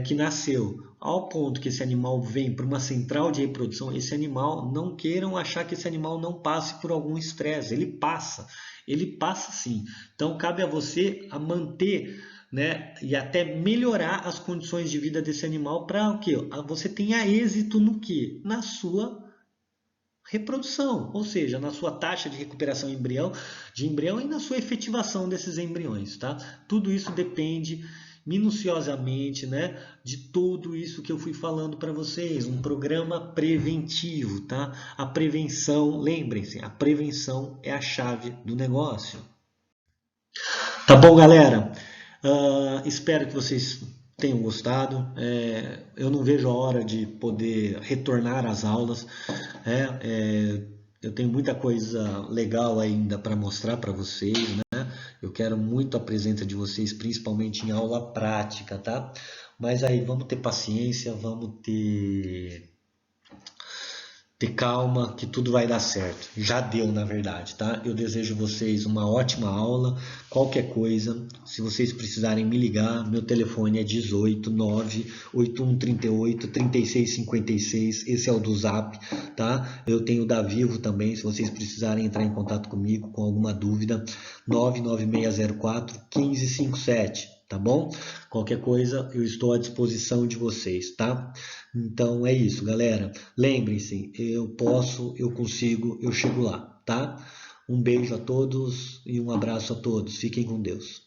que nasceu. Ao ponto que esse animal vem para uma central de reprodução, esse animal, não queiram achar que esse animal não passe por algum estresse. Ele passa sim. Então, cabe a você a manter, né, e até melhorar as condições de vida desse animal para o quê? Você tenha êxito no quê? Na sua reprodução, ou seja, na sua taxa de recuperação de embrião e na sua efetivação desses embriões, tá? Tudo isso depende minuciosamente, né, de tudo isso que eu fui falando para vocês, um programa preventivo, tá? A prevenção, lembrem-se, a prevenção é a chave do negócio. Tá bom, galera? Espero que vocês tenham gostado. Eu não vejo a hora de poder retornar às aulas. Eu tenho muita coisa legal ainda para mostrar para vocês, né? Eu quero muito a presença de vocês, principalmente em aula prática, tá? Mas aí vamos ter paciência, vamos ter calma, que tudo vai dar certo. Já deu, na verdade, tá? Eu desejo vocês uma ótima aula. Qualquer coisa, se vocês precisarem me ligar, meu telefone é 18 98138 3656. Esse é o do Zap, tá? Eu tenho o da Vivo também, se vocês precisarem entrar em contato comigo com alguma dúvida, 99604 1557. Tá bom? Qualquer coisa, eu estou à disposição de vocês, tá? Então é isso, galera. Lembrem-se, eu posso, eu consigo, eu chego lá, tá? Um beijo a todos e um abraço a todos. Fiquem com Deus.